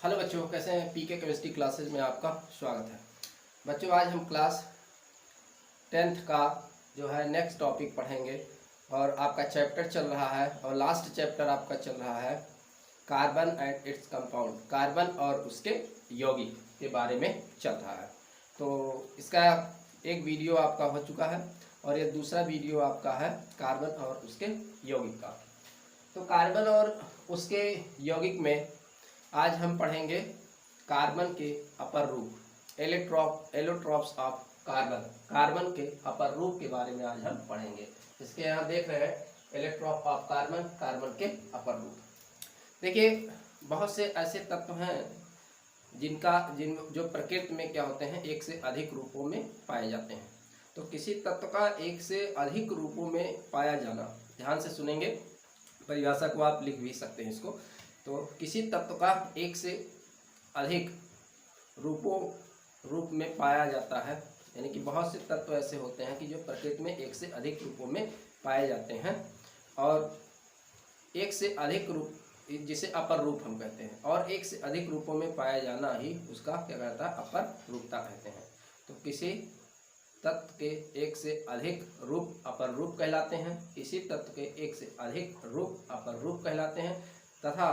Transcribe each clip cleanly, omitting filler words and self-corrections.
Hello बच्चों, कैसे हैं। पीके केमिस्ट्री क्लासेस में आपका स्वागत है। बच्चों, आज हम क्लास 10th का जो है नेक्स्ट टॉपिक पढ़ेंगे और आपका चैप्टर चल रहा है और लास्ट चैप्टर आपका चल रहा है carbon and its compound. Carbon और उसके यौगिक के बारे में चल रहा है। तो इसका एक वीडियो आपका हो चुका है और ये दूसरा वीडियो आपका है कार्बन और उसके यौगिक का। तो कार्बन और उसके यौगिक में आज हम पढ़ेंगे कार्बन के अपर रूप, एलोट्रॉप्स ऑफ कार्बन। कार्बन के अपर रूप के बारे में आज हम पढ़ेंगे। इसके यहाँ देख रहे हैं एलोट्रॉप ऑफ कार्बन, कार्बन के अपर रूप। देखिए, बहुत से ऐसे तत्व हैं जिन जो प्रकृति में क्या होते हैं, एक से अधिक रूपों में पाए जाते हैं। तो किसी तत्व का एक से अधिक रूपों में पाया जाना, ध्यान से सुनेंगे, परिभाषा को आप लिख भी सकते हैं इसको। तो किसी तत्व का एक से अधिक रूप में पाया जाता है, यानी कि बहुत से तत्व ऐसे होते हैं कि जो प्रकृति में एक से अधिक रूपों में पाए जाते हैं और एक से अधिक रूप, जिसे अपर रूप हम कहते हैं, और एक से अधिक रूपों में पाया जाना ही उसका क्या कहता है, अपर रूपता कहते हैं। तो किसी तत्व के एक से अधिक रूप अपर रूप कहलाते हैं, इसी तत्व के एक से अधिक रूप अपर रूप कहलाते हैं, तथा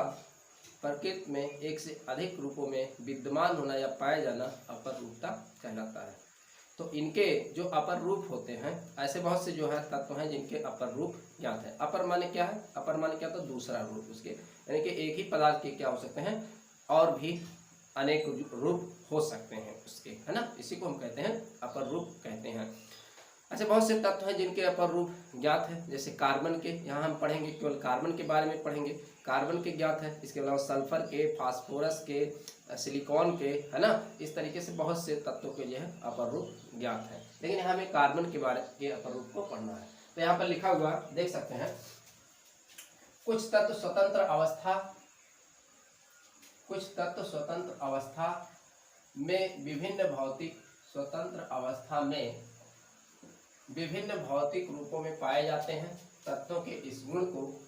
प्रकृति में एक से अधिक रूपों में विद्यमान होना या पाया जाना अपर रूपता कहलाता है। तो इनके जो अपर रूप होते हैं, ऐसे बहुत से जो है तत्व हैं जिनके अपर रूप ज्ञात है। अपर माने क्या है, अपर माने क्या, तो दूसरा रूप उसके, यानी कि एक ही पदार्थ के क्या हो सकते हैं, और भी अनेक रूप हो सकते हैं उसके, है ना। इसी को हम कहते हैं अपर रूप कहते हैं। ऐसे बहुत से तत्व हैं जिनके अपर रूप ज्ञात है, जैसे कार्बन के, यहाँ हम पढ़ेंगे केवल कार्बन के बारे में पढ़ेंगे, कार्बन के ज्ञात है। इसके अलावा सल्फर के, फास्फोरस के, सिलिकॉन के, है ना। इस तरीके से बहुत से तत्वों के जो है अपर रूप ज्ञात है, लेकिन यहाँ हमें कार्बन के बारे के अपर रूप को पढ़ना है। तो यहाँ पर लिखा हुआ देख सकते हैं, कुछ तत्व स्वतंत्र अवस्था में विभिन्न भौतिक रूपों में पाए जाते हैं। तत्वों के इस गुण को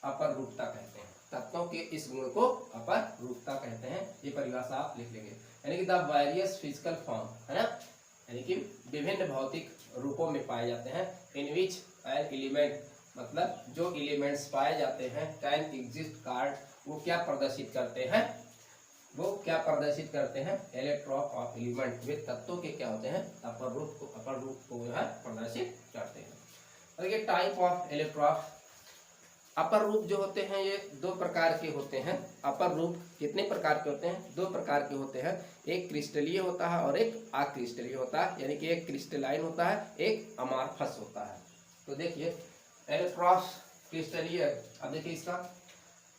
अपर रूपता कहते हैं। तत्वों के इस गुण को अपर रूपता कहते हैं। ये परिभाषा आप लिख लेंगे, यानी कि द वेरियस फिजिकल फॉर्म, है ना, यानी कि विभिन्न भौतिक रूपों में पाए जाते हैं। इन विच एन एलिमेंट, मतलब जो एलिमेंट्स पाए जाते हैं, कैन एग्जिस्ट कार्ड, वो क्या प्रदर्शित करते हैं, एलोट्रॉप ऑफ एलिमेंट, वे तत्वों के क्या होते हैं, अपर रूप को जो है प्रदर्शित करते हैं। और ये टाइप ऑफ एलोट्रॉप, अपर रूप जो होते हैं ये दो प्रकार के होते हैं। अपर रूप कितने प्रकार के होते हैं, दो प्रकार के होते हैं। एक क्रिस्टलीय होता है और एक अक्रिस्टलीय होता है, यानी कि एक क्रिस्टलाइन होता है, एक अमार्फस होता है। तो देखिए एलोट्रॉप क्रिस्टलीय, अब देखिए इसका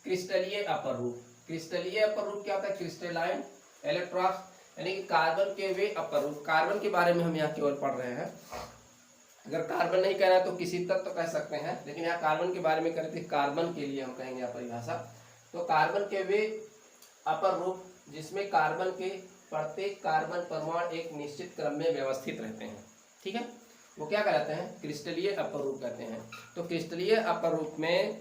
क्रिस्टलीय अपर रूप, क्रिस्टलीय अपर रूप क्या होता है, क्रिस्टलाइन एलोट्रॉप, यानी कि कार्बन के वे अपर रूप। कार्बन के बारे में हम यहाँ केवल पढ़ रहे हैं, अगर कार्बन नहीं कहना है तो किसी तत्व तो कह सकते हैं, लेकिन यहाँ कार्बन के बारे में करें तो कार्बन के लिए हम कहेंगे यहाँ परिभाषा। तो कार्बन के वे अपर रूप जिसमें कार्बन के प्रत्येक कार्बन परमाणु एक निश्चित क्रम में व्यवस्थित रहते हैं, ठीक है, वो क्या कहलाते हैं, क्रिस्टलीय अपर रूप कहते हैं। तो क्रिस्टलीय अपर रूप में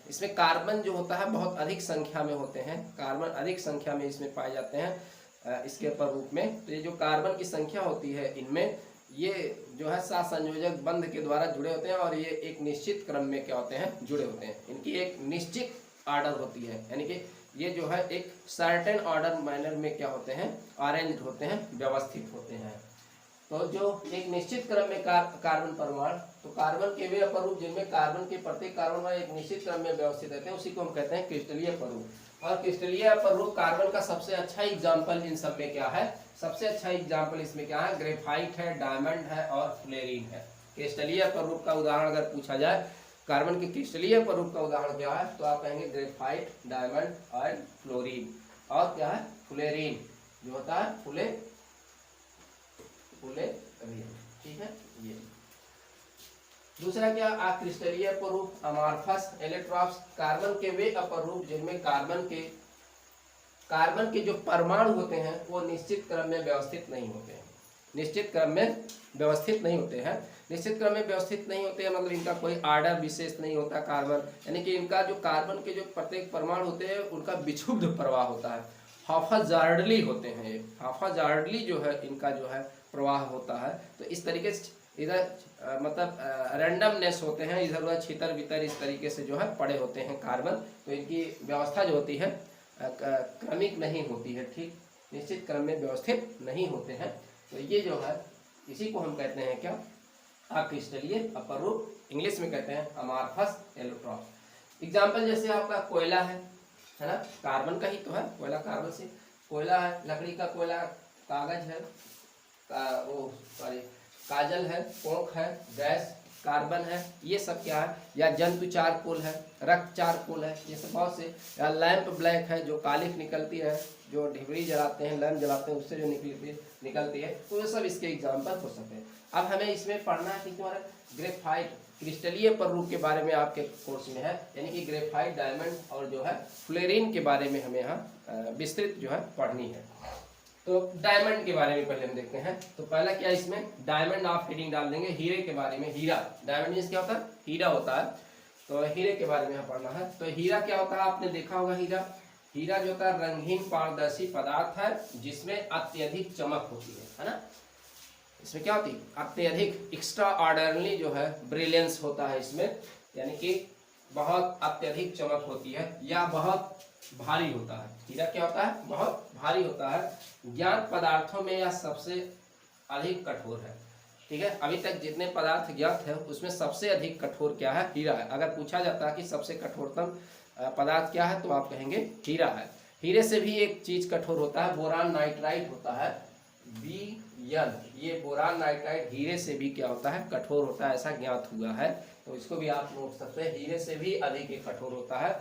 इसमें कार्बन जो होता है बहुत अधिक संख्या में होते हैं, कार्बन अधिक संख्या में इसमें पाए जाते हैं इसके अपर रूप में। तो ये जो कार्बन की संख्या होती है, इनमें ये जो है सहसंयोजक बंध के द्वारा जुड़े होते हैं और ये एक निश्चित क्रम में क्या होते हैं, जुड़े होते हैं। इनकी एक निश्चित ऑर्डर होती है, यानी कि ये जो है एक सर्टेन ऑर्डर मैनर में क्या होते हैं, अरेंज होते हैं, व्यवस्थित होते हैं। तो जो एक निश्चित क्रम में कार्बन परमाणु, तो कार्बन के वे अपर रूप जिनमें कार्बन के प्रत्येक कार्बन एक निश्चित क्रम में व्यवस्थित रहते हैं, उसी को हम कहते हैं क्रिस्टलीय अपर रूप। और क्रिस्टलीय अपर रूप कार्बन का सबसे अच्छा एग्जाम्पल इन सब में क्या है, सबसे अच्छा एग्जाम्पल इसमें क्या है, ग्रेफाइट है, डायमंड है और फ्लोरीन है। क्रिस्टलीय अपर रूप का उदाहरण अगर पूछा जाए, कार्बन के क्रिस्टलीय अपर रूप का उदाहरण क्या है, तो आप कहेंगे ग्रेफाइट, डायमंड और फ्लोरीन, और क्या है, फ्लोरीन जो होता है फ्लोरीन, ठीक है। ये दूसरा क्या, अक्रिस्टलीय अपर रूप अमार्फस एलोट्रॉप्स, कार्बन के वे अपर रूप जिनमें कार्बन के जो परमाणु होते हैं वो निश्चित क्रम में व्यवस्थित नहीं होते हैं। निश्चित क्रम में व्यवस्थित नहीं होते हैं। निश्चित क्रम में व्यवस्थित नहीं होते हैं मतलब इनका कोई आर्डर विशेष नहीं होता कार्बन, यानी कि इनका जो कार्बन के जो प्रत्येक परमाणु होते हैं उनका विक्षुब्ध प्रवाह होता है, हाफाजार्डली होते हैं ये, हाफाजार्डली जो है इनका जो है प्रवाह होता है। तो इस तरीके से इधर मतलब रैंडमनेस होते हैं, इधर उधर छितर बितर इस तरीके से जो है पड़े होते हैं कार्बन। तो इनकी व्यवस्था जो होती है क्रमिक नहीं होती है, ठीक, निश्चित क्रम में व्यवस्थित नहीं होते हैं। तो ये जो है इसी को हम कहते हैं क्या, अक्रिस्टलीय अपर रूप, इंग्लिश में कहते हैं अमार्फस एलोट्रॉप। एग्जाम्पल जैसे आपका कोयला है ना, कार्बन का ही तो है, कोयला कार्बन से, कोयला है, लकड़ी का कोयला, कागज है, वो सॉरी काजल है, कोक है, गैस कार्बन है, ये सब क्या है, या जंतु चारकोल है, रक्त चारकोल है, ये सब बहुत से, या लैंप ब्लैक है जो कालिख निकलती है, जो ढिबरी जलाते हैं, लैंप जलाते हैं उससे जो निकलती है, तो ये सब इसके एग्जाम्पल हो सकते हैं। अब हमें इसमें पढ़ना है कि हमारा ग्रेफाइट क्रिस्टलीय प्ररूप के बारे में आपके कोर्स में है, यानी कि ग्रेफाइट, डायमंड और जो है फ्लोरीन के बारे में हमें यहाँ विस्तृत जो है पढ़नी है। तो डायमंड के बारे में पहले हम देखते हैं। तो पहला क्या इसमें डायमंड आप हेडिंग डाल देंगे, हीरे के बारे में, हीरा, डायमंड मींस क्या होता है, हीरा होता है, तो हीरे के बारे में यहाँ पढ़ना है। तो हीरा क्या होता है, आपने देखा होगा हीरा, हीरा जो होता है रंगीन पारदर्शी पदार्थ है जिसमें अत्यधिक चमक होती है ना, इसमें क्या होती है अत्यधिक, एक्स्ट्रा ऑर्डिनरी जो है ब्रिलियंस होता है इसमें, यानी कि बहुत अत्यधिक चमक होती है, या बहुत भारी होता है। हीरा क्या होता है, बहुत भारी होता है, ज्ञात पदार्थों में यह सबसे अधिक कठोर है। ठीक है, अभी तक जितने पदार्थ ज्ञात है उसमें सबसे अधिक कठोर क्या है, हीरा है। अगर पूछा जाता है कि सबसे कठोरतम पदार्थ क्या है तो आप कहेंगे हीरा है। हीरे से भी एक चीज कठोर होता है, बोरान नाइट्राइट होता है, Bn, ये बोरान नाइट्राइट हीरे से भी क्या होता है, कठोर होता है, ऐसा ज्ञात हुआ है। तो इसको भी आप नोट सकते हैं, हीरे से भी अधिक एक कठोर होता है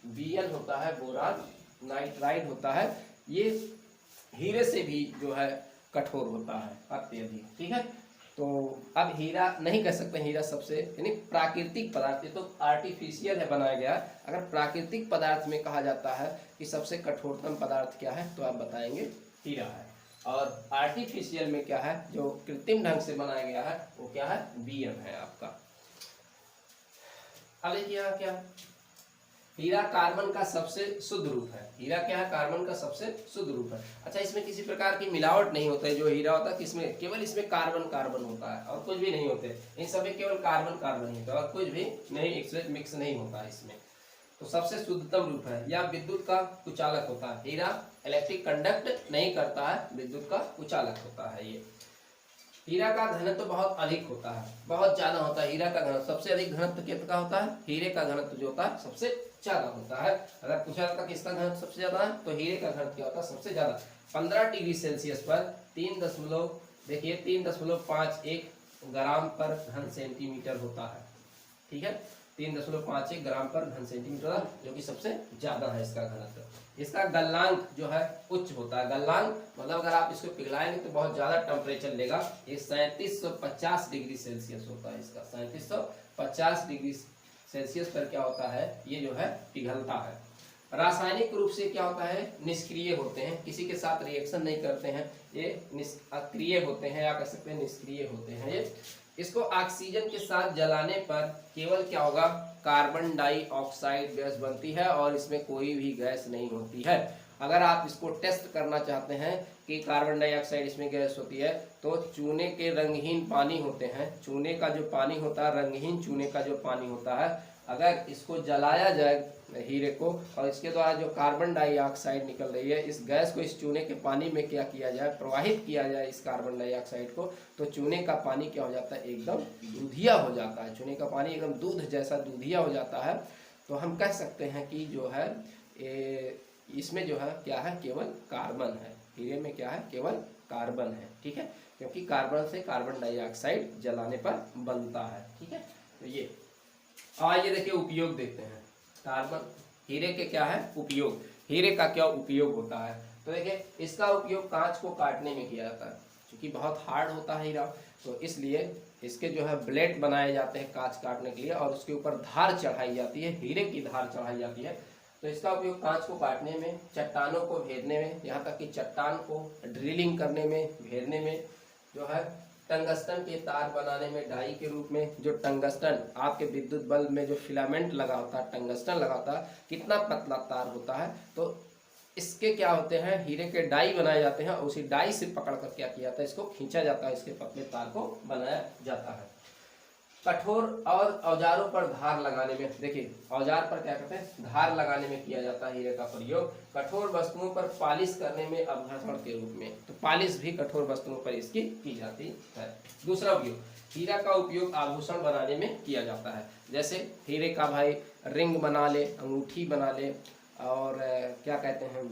Bn होता है, बोरान नाइट्राइड होता है, ये हीरे से भी जो है कठोर होता है अत्यधिक। ठीक है, तो अब हीरा नहीं कह सकते, हीरा सबसे यानी प्राकृतिक पदार्थ, ये तो आर्टिफिशियल है बनाया गया। अगर प्राकृतिक पदार्थ में कहा जाता है कि सबसे कठोरतम पदार्थ क्या है तो आप बताएंगे हीरा है, और आर्टिफिशियल में क्या है, जो कृत्रिम ढंग से बनाया गया है वो क्या है, Bn है आपका। अब देखिए क्या, हीरा कार्बन का सबसे शुद्ध रूप है, हीरा क्या है, कार्बन का सबसे शुद्ध रूप है। अच्छा, इसमें किसी प्रकार की मिलावट नहीं होता है, जो हीरा होता है किसमें, केवल इसमें कार्बन कार्बन होता है और कुछ भी नहीं होते, इन सब में केवल कार्बन कार्बन ही होता है और कुछ भी नहीं मिक्स नहीं होता है इसमें। तो सबसे शुद्धतम रूप है, या विद्युत का कुचालक होता है, हीरा इलेक्ट्रिक कंडक्ट नहीं करता है, विद्युत का कुचालक होता है ये। हीरा का घनत्व बहुत अधिक होता है, बहुत ज्यादा होता है, हीरा का घनत्व सबसे अधिक घनत्व कितना होता है, हीरे का घनत्व जो होता है सबसे ज्यादा होता है। अगर पूछा जाता है किसका घनत्व सबसे ज्यादा है तो हीरे का घनत्व क्या होता है, सबसे ज्यादा। 15 डिग्री सेल्सियस पर 3.51 ग्राम पर घन सेंटीमीटर होता है। ठीक है, 3.51 ग्राम पर घन सेंटीमीटर, जो कि सबसे ज्यादा है इसका घनत्व। इसका गलनांक जो है उच्च होता है, गलनांक मतलब अगर आप इसको पिघलाएंगे तो बहुत ज्यादा टेम्परेचर लेगा, ये 3750 डिग्री सेल्सियस होता है इसका, 3750 डिग्री सेल्सियस पर क्या होता है, ये जो है पिघलता है। रासायनिक रूप से क्या होता है, निष्क्रिय होते हैं, किसी के साथ रिएक्शन नहीं करते हैं, ये अक्रिय होते हैं, या कह सकते हैं निष्क्रिय होते हैं ये। इसको ऑक्सीजन के साथ जलाने पर केवल क्या होगा, कार्बन डाइऑक्साइड गैस बनती है और इसमें कोई भी गैस नहीं होती है। अगर आप इसको टेस्ट करना चाहते हैं कि कार्बन डाइऑक्साइड इसमें गैस होती है तो चूने के रंगहीन पानी होते हैं, चूने का जो पानी होता है, रंगहीन चूने का जो पानी होता है, अगर इसको जलाया जाए हीरे को और इसके द्वारा जो कार्बन डाइऑक्साइड निकल रही है, इस गैस को इस चूने के पानी में क्या किया जाए, प्रवाहित किया जाए इस कार्बन डाइऑक्साइड को, तो चूने का पानी क्या हो जाता है, एकदम दूधिया हो जाता है, चूने का पानी एकदम दूध जैसा दूधिया हो जाता है। तो हम कह सकते हैं कि जो है इसमें जो है क्या है, केवल कार्बन है, हीरे में क्या है, केवल कार्बन है। ठीक है, क्योंकि कार्बन से कार्बन डाइऑक्साइड जलाने पर बनता है। ठीक है, तो ये आइए देखिए उपयोग देखते हैं, कार्बन हीरे के क्या है उपयोग, हीरे का क्या उपयोग होता है। तो देखिए इसका उपयोग कांच को काटने में किया जाता है, क्योंकि बहुत हार्ड होता है हीरा, तो इसलिए इसके जो है ब्लेड बनाए जाते हैं कांच काटने के लिए, और उसके ऊपर धार चढ़ाई जाती है, हीरे की धार चढ़ाई जाती है। तो इसका उपयोग कांच को काटने में, चट्टानों को भेदने में, यहाँ तक कि चट्टान को ड्रिलिंग करने में, भेदने में, जो है टंगस्टन के तार बनाने में डाई के रूप में। जो टंगस्टन आपके विद्युत बल्ब में जो फिलामेंट लगा होता है, टंगस्टन लगा होता है, कितना पतला तार होता है, तो इसके क्या होते हैं, हीरे के डाई बनाए जाते हैं और उसी डाई से पकड़ कर क्या किया जाता है, इसको खींचा जाता है, इसके पतले तार को बनाया जाता है। कठोर और औजारों पर धार लगाने में, देखिए औजार पर क्या कहते हैं, धार लगाने में किया जाता है हीरे का प्रयोग। कठोर वस्तुओं पर पालिश करने में आभूषण के रूप में, तो पालिश भी कठोर वस्तुओं पर इसकी की जाती है। दूसरा उपयोग, हीरा का उपयोग आभूषण बनाने में किया जाता है। जैसे हीरे का भाई रिंग बना ले, अंगूठी बना ले, और क्या कहते हैं,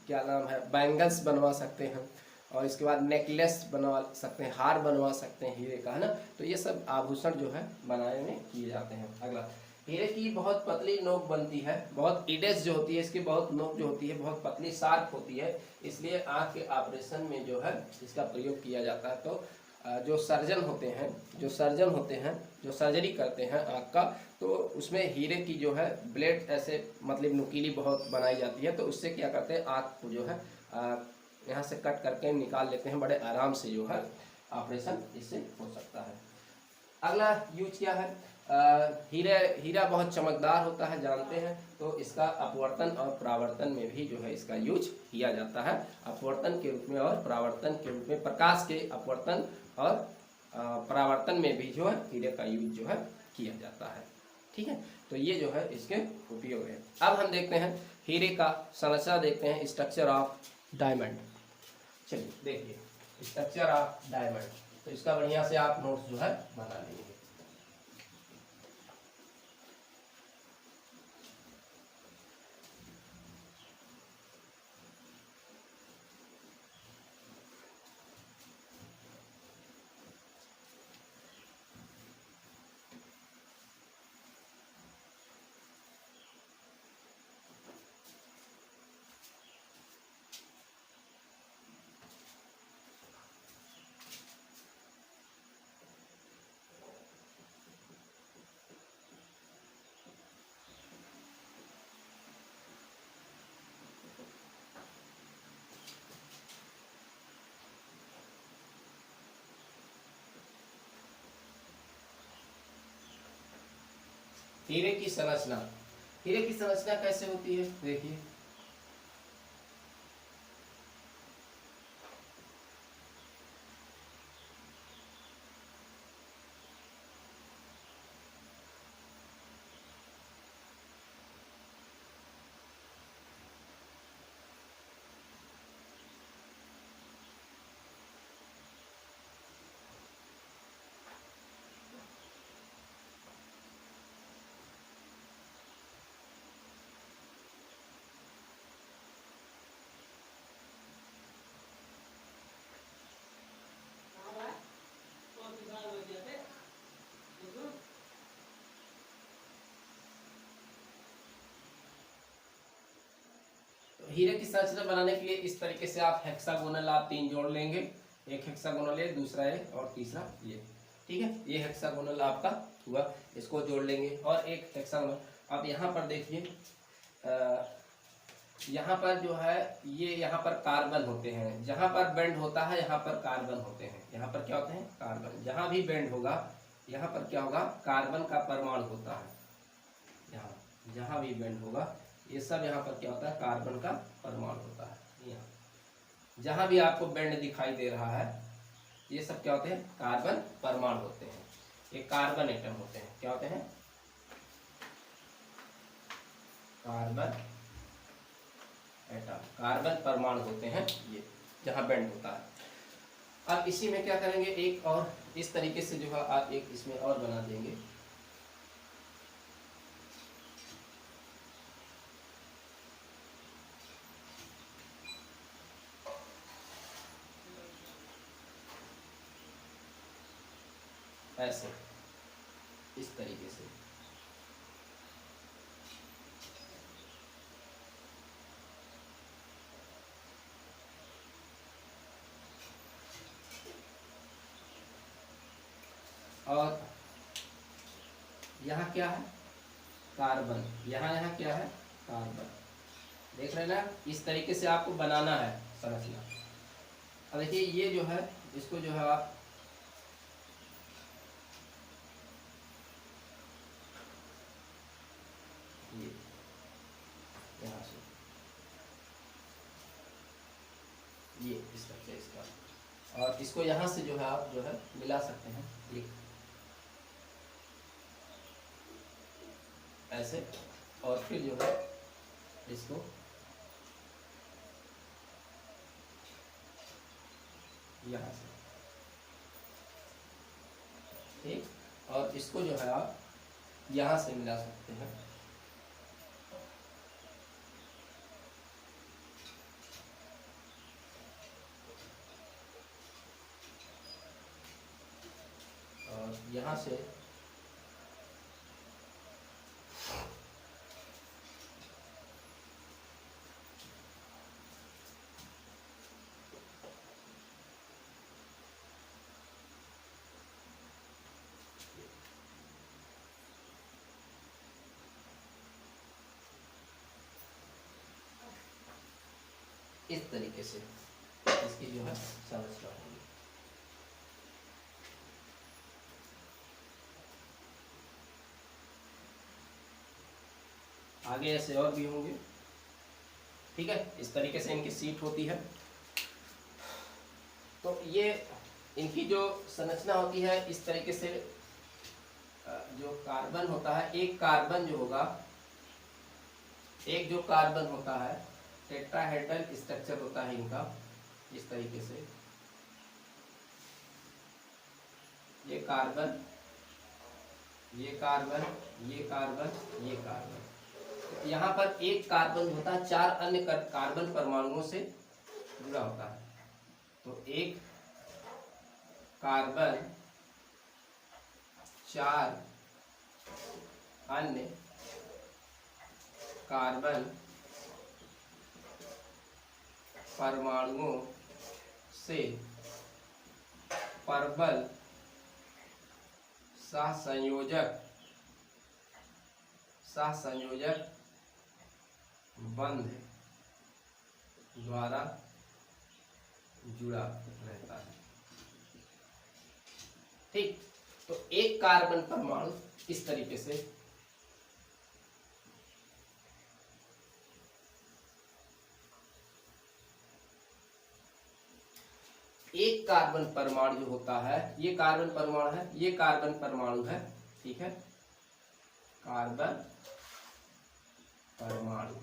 क्या नाम है, बैंगल्स बनवा सकते हैं, और इसके बाद नेकलेस बनवा सकते हैं, हार बनवा सकते हैं हीरे का, है ना। तो ये सब आभूषण जो है बनाने में किए जाते हैं। अगला, हीरे की बहुत पतली नोक बनती है, बहुत इडेज जो होती है, इसकी बहुत नोक जो होती है बहुत पतली शार्प होती है, इसलिए आँख के ऑपरेशन में जो है इसका प्रयोग किया जाता है। तो जो सर्जन होते हैं, जो सर्जरी करते हैं आँख का, तो उसमें हीरे की जो है ब्लेड ऐसे मतलब नुकीली बहुत बनाई जाती है, तो उससे क्या करते हैं, आँख को जो है यहाँ से कट करके निकाल लेते हैं, बड़े आराम से जो है ऑपरेशन इससे हो सकता है। अगला यूज क्या है, हीरा बहुत चमकदार होता है, जानते हैं, तो इसका अपवर्तन और परावर्तन में भी जो है इसका यूज किया जाता है। अपवर्तन के रूप में और परावर्तन के रूप में, प्रकाश के अपवर्तन और परावर्तन में भी जो है हीरे का यूज जो है किया जाता है। ठीक है, तो ये जो है इसके उपयोग है। अब हम देखते हैं हीरे का संरचना, देखते हैं स्ट्रक्चर ऑफ डायमंड। चलिए देखिए स्ट्रक्चर ऑफ डायमंड, तो इसका बढ़िया से आप नोट्स जो है बना लेंगे। हीरे की संरचना, हीरे की संरचना कैसे होती है, देखिए हीरे की संरचना बनाने के लिए इस तरीके से आप हेक्सागोनल आप 3 जोड़ लेंगे, एक हेक्सागोनल है, दूसरा है और तीसरा ये। ठीक है, ये हेक्सागोनल आपका हुआ, इसको जोड़ लेंगे, और एक हेक्सागोनल। अब यहाँ पर देखिए, यहाँ पर जो है ये यहाँ पर कार्बन होते हैं, जहाँ पर बेंड होता है यहाँ पर कार्बन होते हैं, यहाँ पर क्या होते हैं, कार्बन। जहाँ भी बेंड होगा यहाँ पर क्या होगा, कार्बन का परमाणु होता है। यहाँ जहाँ भी बेंड होगा ये सब यहाँ पर क्या होता है, कार्बन का परमाणु होता है। यहाँ जहाँ भी आपको बेंड दिखाई दे रहा है ये सब क्या होते हैं, कार्बन परमाणु होते हैं, ये कार्बन एटम होते हैं। क्या होते हैं, कार्बन एटम, कार्बन परमाणु होते हैं ये, जहाँ बेंड होता है। अब इसी में क्या करेंगे, एक और इस तरीके से जो है आप एक इसमें और बना देंगे। ऐसे इस तरीके से और यहाँ क्या है, कार्बन, यहाँ क्या है, कार्बन। देख रहे हैं ना, इस तरीके से आपको बनाना है संरचना। अब देखिए ये जो है, इसको जो है आप ये यहाँ से ये स्ट्रक्चर इसका, और इसको यहाँ से जो है आप जो है मिला सकते हैं एक ऐसे, और फिर जो है इसको यहाँ से, ठीक, और इसको जो है आप यहाँ से मिला सकते हैं। और यहाँ से इस तरीके से इसकी जो है संरचना होगी। आगे ऐसे और भी होंगे, ठीक है। इस तरीके से इनकी सीट होती है। तो ये इनकी जो संरचना होती है इस तरीके से, जो कार्बन होता है, एक कार्बन जो होगा, एक जो कार्बन होता है टेट्राहेड्रल स्ट्रक्चर होता है इनका इस तरीके से, ये कार्बन, ये कार्बन, ये कार्बन, ये कार्बन। यहाँ पर एक कार्बन होता है 4 अन्य कार्बन परमाणुओं से जुड़ा होता है। तो एक कार्बन 4 अन्य कार्बन परमाणुओं से प्रबल सहसंयोजक बंध द्वारा जुड़ा रहता है, ठीक। तो एक कार्बन परमाणु इस तरीके से एक कार्बन परमाणु जो होता है, ये कार्बन परमाणु है, ये कार्बन परमाणु है, ठीक है, कार्बन परमाणु,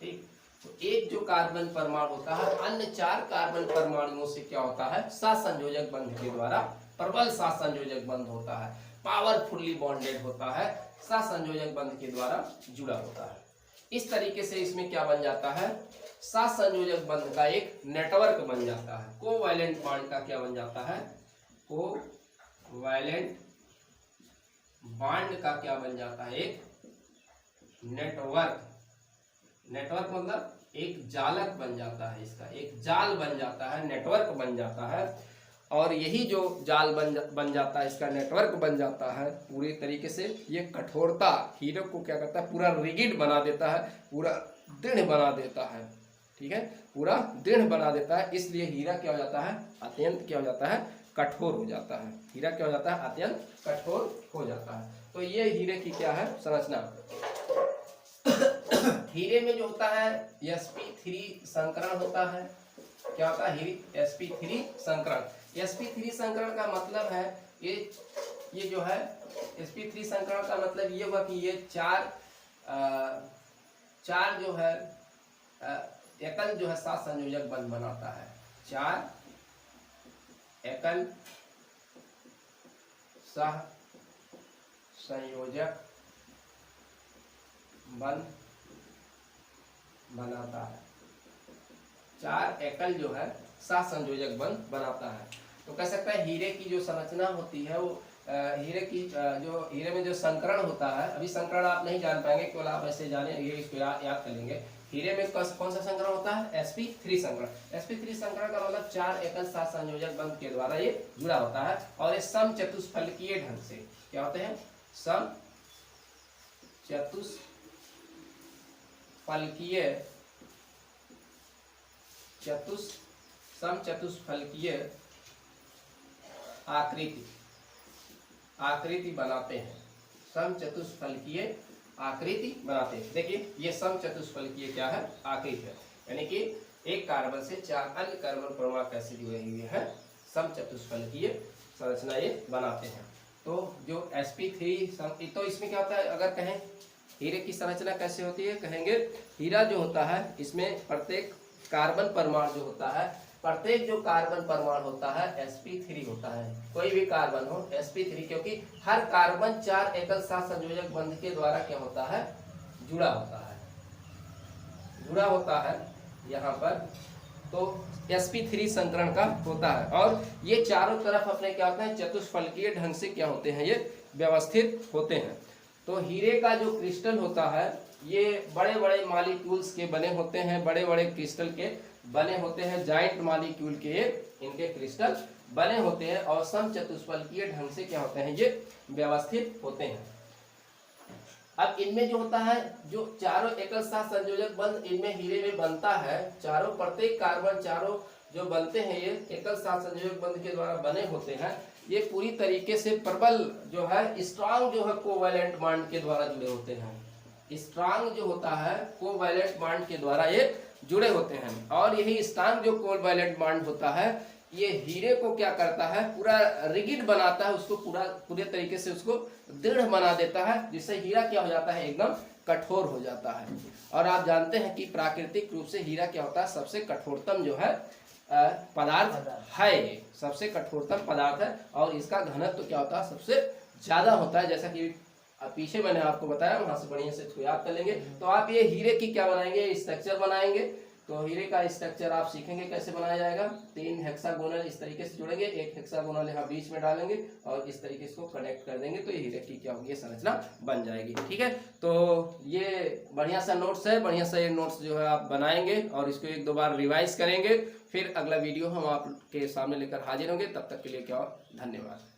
ठीक। तो एक जो कार्बन परमाणु होता है अन्य 4 कार्बन परमाणुओं से क्या होता है, सहसंयोजक बंध के द्वारा, प्रबल सहसंयोजक बंध होता है, पावरफुली बॉन्डेड होता है, सहसंयोजक बंध के द्वारा जुड़ा होता है। इस तरीके से इसमें क्या बन जाता है, सहसंयोजक बंध का एक नेटवर्क बन जाता है। कोवैलेंट बॉन्ड का क्या बन जाता है, कोवैलेंट बॉन्ड का क्या बन जाता है, एक नेटवर्क। नेटवर्क मतलब एक जालक बन जाता है, इसका एक जाल बन जाता है, नेटवर्क बन जाता है। और यही जो जाल बन जाता है, इसका नेटवर्क बन जाता है, पूरी तरीके से ये कठोरता हीरे को क्या करता है, पूरा रिगिड बना देता है, पूरा दृढ़ बना देता है, ठीक है, पूरा दृढ़ बना देता है। इसलिए हीरा क्या हो जाता है, अत्यंत क्या हो जाता है, कठोर हो जाता है। हीरा क्या हो जाता है, अत्यंत कठोर हो जाता है। तो ये हीरे की क्या है संरचना। हीरे में जो होता है sp3 संकरण होता है। क्या होता है, sp3 संकरण। sp3 संकरण का मतलब है ये जो है sp3 संकरण का मतलब ये हुआ कि ये चार जो है एकल जो है सहसंयोजक बंध बनाता है। 4 एकल सहसंयोजक बंध बनाता है। 4 एकल जो है सहसंयोजक बंध बनाता है। तो कह सकता है हीरे की जो संरचना होती है वो हीरे में जो संकरण होता है, अभी संकरण आप नहीं जान पाएंगे, केवल आप ऐसे जाने इसको याद कर लेंगे। हीरे में कौन सा संकरण होता है, sp3 संकरण। sp3 संकरण का मतलब 4 एकल सहसंयोजक बंध के द्वारा ये जुड़ा होता है। और ये सम चतुष्फलकीय ढंग से क्या होते हैं, सम समचतुष्फलकीय आकृति बनाते हैं। समचतुष्फलकीय आकृति बनाते हैं। देखिए ये समचतुष्फलकीय क्या है, आकृति है, यानी कि एक कार्बन से 4 अन्य कार्बन परमाणु कैसे जुड़े हुए हैं, समचतुष्फलकीय संरचना ये बनाते हैं। तो जो sp3 तो इसमें क्या होता है, अगर कहें हीरे की संरचना कैसे होती है, कहेंगे हीरा जो होता है इसमें प्रत्येक कार्बन परमाणु जो होता है, प्रत्येक जो कार्बन परमाणु होता है sp3 होता है। कोई भी कार्बन हो sp3, क्योंकि हर कार्बन 4 एकल साथ संयोजक बंध के द्वारा क्या होता है, जुड़ा होता है यहाँ पर। तो sp3 संकरण का होता है और ये चारों तरफ अपने क्या होते हैं, चतुष्फलकीय ढंग से क्या होते हैं, ये व्यवस्थित होते हैं। तो हीरे का जो क्रिस्टल होता है ये बड़े बड़े मॉलिक्यूल्स के बने होते हैं, बड़े बड़े क्रिस्टल के बने होते हैं, जॉइंट मॉलिक्यूल के इनके क्रिस्टल बने होते हैं और समचतुष्फलकीय ढंग से क्या होते हैं, ये व्यवस्थित होते हैं। अब इनमें जो होता है, जो चारों एकल साथ संयोजक बंध इनमें हीरे में बनता है, चारों प्रत्येक कार्बन चारों जो बनते हैं ये एकल साथ संयोजक बंध के द्वारा बने होते हैं। ये पूरी तरीके से प्रबल जो है, स्ट्रांग जो है कोवैलेंट बॉन्ड के द्वारा जुड़े होते हैं। स्ट्रांग जो होता है कोवैलेंट बॉन्ड के द्वारा ये जुड़े होते हैं और यही स्ट्रांग जो कोवैलेंट बॉन्ड होता है ये हीरे को क्या करता है, पूरा रिगिड बनाता है, उसको पूरे तरीके से उसको दृढ़ बना देता है, जिससे हीरा क्या हो जाता है, एकदम कठोर हो जाता है। और आप जानते हैं कि प्राकृतिक रूप से हीरा क्या होता है, सबसे कठोरतम जो है पदार्थ है, सबसे कठोरतम पदार्थ है और इसका घनत्व क्या होता है, सबसे ज्यादा होता है। जैसा कि पीछे मैंने आपको बताया, वहां से बढ़िया से इसको याद कर लेंगे। तो आप ये हीरे की क्या बनाएंगे, स्ट्रक्चर बनाएंगे। तो हीरे का स्ट्रक्चर आप सीखेंगे कैसे बनाया जाएगा। 3 हेक्सागोनल इस तरीके से जोड़ेंगे, 1 हेक्सागोनल यहाँ बीच में डालेंगे और इस तरीके से इसको कनेक्ट कर देंगे, तो ये हीरे की क्या होगी, संरचना बन जाएगी। ठीक है, तो ये बढ़िया सा नोट्स है, बढ़िया सा ये नोट्स जो है आप बनाएंगे और इसको 1-2 बार रिवाइज करेंगे। फिर अगला वीडियो हम आपके सामने लेकर हाजिर होंगे, तब तक के लिए क्या, धन्यवाद।